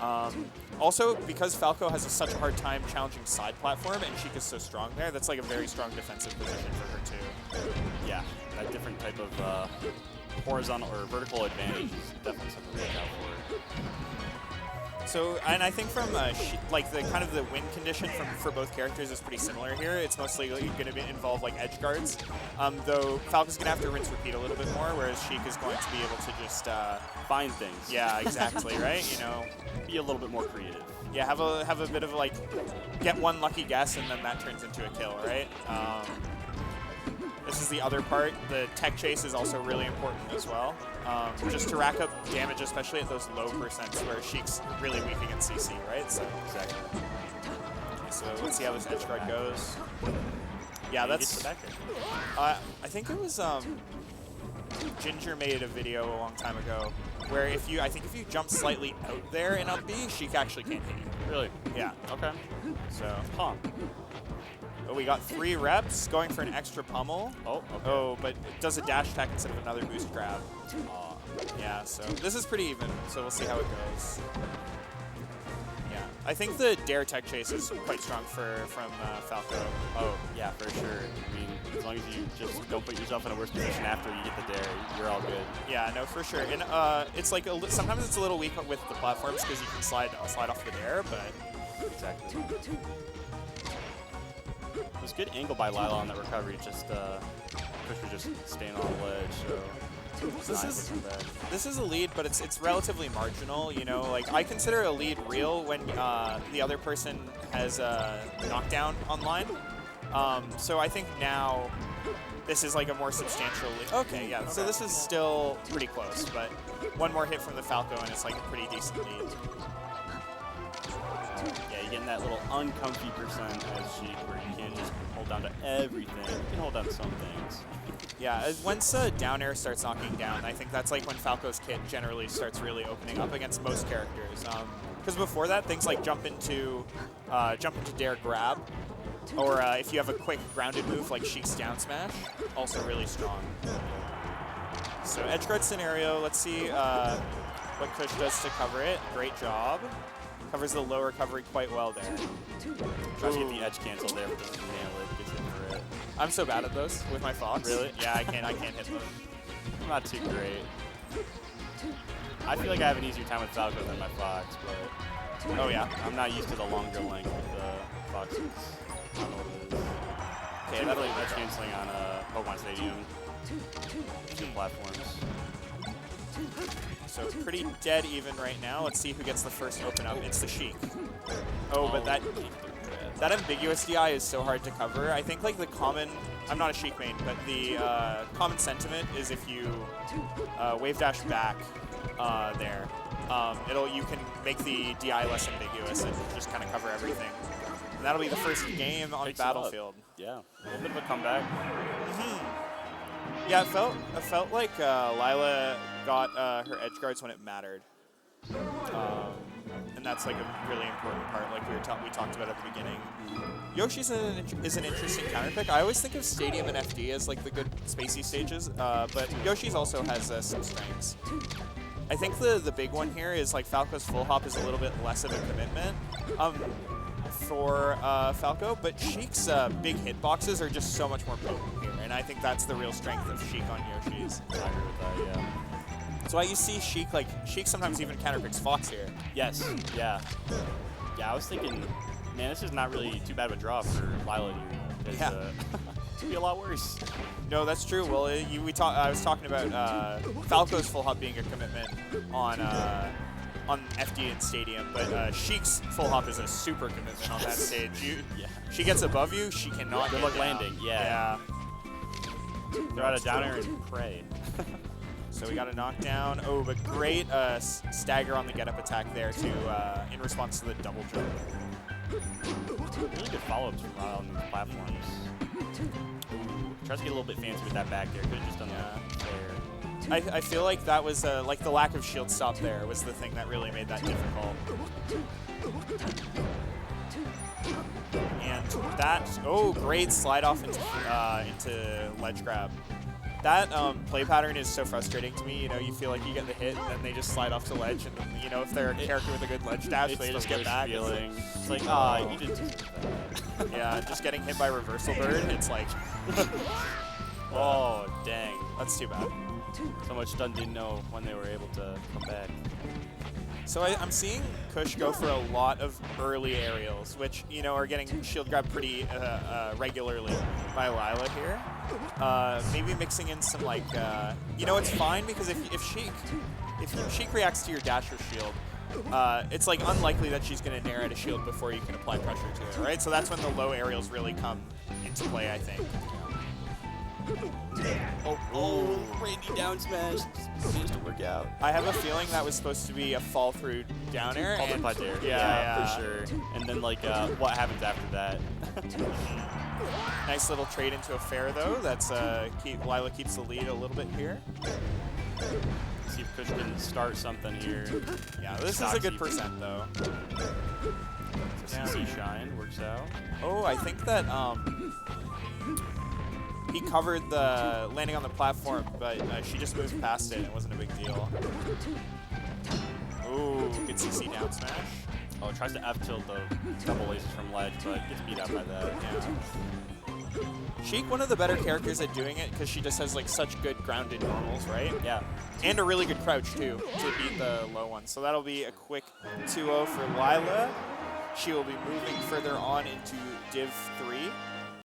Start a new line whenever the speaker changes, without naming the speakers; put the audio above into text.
Also, because Falco has such a hard time challenging side platform, and Sheik is so strong there, that's like a very strong defensive position for her too.
Yeah, that different type of horizontal or vertical advantage is definitely something to look out for.
So, and I think from like the kind of the win condition for both characters is pretty similar here. It's mostly going to involve like edge guards, though Falco's going to have to rinse repeat a little bit more, whereas Sheik is going to be able to just
find things.
Yeah, exactly, right? You know,
be a little bit more creative.
Yeah, have a bit of like get one lucky guess and then that turns into a kill, right? This is the other part. The tech chase is also really important as well, just to rack up damage, especially at those low percents where Sheik's really weak against CC, right? So
exactly.
So let's see how this edge guard goes. Yeah, that's. I think it was Ginger made a video a long time ago where if you jump slightly out there in up B, Sheik actually can't hit you.
Really?
Yeah.
Okay.
So.
Huh.
Oh, we got 3 reps, going for an extra pummel.
Oh, okay.
Oh, but it does a dash attack instead of another boost grab. Yeah, so this is pretty even, so we'll see how it goes. Yeah, I think the dare tech chase is quite strong from Falco.
Oh, yeah, for sure. I mean, as long as you just don't put yourself in a worse position after you get the dare, you're all good.
Yeah, no, for sure. And it's like sometimes it's a little weak with the platforms because you can slide off the dare, but
exactly. It was a good angle by Lyla on that recovery. Just Kush was just staying on the ledge. So
this is a lead, but it's relatively marginal. You know, like I consider a lead real when the other person has a knockdown online. So I think now this is like a more substantial lead. Okay, yeah. So this is still pretty close, but one more hit from the Falco and it's like a pretty decent lead.
Yeah, you're getting that little uncomfy percent as Sheik where you can't just hold down to everything. You can hold down to some things.
Yeah, once down air starts knocking down, I think that's like when Falco's kit generally starts really opening up against most characters. Because before that, things like jump into dare grab, or if you have a quick grounded move like Sheik's down smash, also really strong. So edge guard scenario, let's see what Kush does to cover it. Great job. Covers the low recovery quite well there.
Tries to get the edge cancel there, but doesn't nail it. Gets hit for it.
I'm so bad at those with my Fox.
Really?
Yeah, I can't hit them.
I'm not too great. I feel like I have an easier time with Falco than my Fox, but
oh yeah,
I'm not used to the longer length of the Foxes. I don't know what it is. Okay, definitely edge canceling on Pokemon Stadium. Two platforms.
So pretty dead even right now. Let's see who gets the first open up. It's the Sheik. Oh, but that ambiguous DI is so hard to cover. I think like the common, I'm not a Sheik main, but the common sentiment is if you wave dash back there, you can make the DI less ambiguous and just kind of cover everything. And that'll be the first game on Battlefield.
Yeah, a little bit of a comeback.
Yeah, it felt like Lyla got her edge guards when it mattered, and that's like a really important part, like we talked about at the beginning. Yoshi's is an interesting counter pick. I always think of Stadium and FD as like the good spacey stages, but Yoshi's also has some strengths. I think the big one here is like Falco's full hop is a little bit less of a commitment for Falco, but Sheik's big hitboxes are just so much more potent here, and I think that's the real strength of Sheik on Yoshi's.
I agree with that, yeah.
So you see Sheik sometimes even counterpicks Fox here.
Yes, yeah. Yeah, I was thinking, man, this is not really too bad of a draw for Lyla here.
Yeah.
It could be a lot worse.
No, that's true. Well, I was talking about Falco's full hop being a commitment on FD and Stadium, but Sheik's full hop is a super commitment on that stage. She gets above you, she cannot
Good
get
luck
down.
landing, yeah. Throw out a down air and pray.
So we got a knockdown. Oh, but great stagger on the get-up attack there to in response to the double jump.
Really good follow-ups from Lyla on these platforms. Ooh, tries to get a little bit fancy with that back there. Could have just done that there.
I feel like that was like the lack of shield stop there was the thing that really made that difficult. And that, great slide off into ledge grab. That play pattern is so frustrating to me. You know, you feel like you get the hit, and then they just slide off the ledge, and you know, if they're a character with a good ledge dash, they just get back.
Feeling. It's like, ah, you didn't do that.
Yeah, just getting hit by reversal bird, it's like,
oh, dang.
that's too bad.
So much stun didn't know when they were able to come back.
So I'm seeing Kush go for a lot of early aerials, which, you know, are getting shield grabbed pretty regularly by Lyla here. Maybe mixing in some, like, you know, it's fine because if Sheik reacts to your dash or shield, it's, like, unlikely that she's going to nair at a shield before you can apply pressure to it, right? So that's when the low aerials really come into play, I think.
Oh, Randy down smash. Just seems to work out.
I have a feeling that was supposed to be a fall through down air.
Called it there.
Yeah,
for sure. And then, like, what happens after that?
Nice little trade into a fair, though. That's Lyla keeps the lead a little bit here.
See if Kush can start something here.
Yeah, this is a good percent, though.
CC Shine works out.
Oh, I think that he covered the landing on the platform, but she just moved past it. It wasn't a big deal. Ooh, good CC down smash.
Oh, tries to F tilt the double laces from ledge, but gets beat out by that.
Yeah. Sheik, one of the better characters at doing it because she just has like such good grounded normals, right?
Yeah.
And a really good crouch too to beat the low one. So that'll be a quick 2-0 for Lyla. She will be moving further on into Div 3.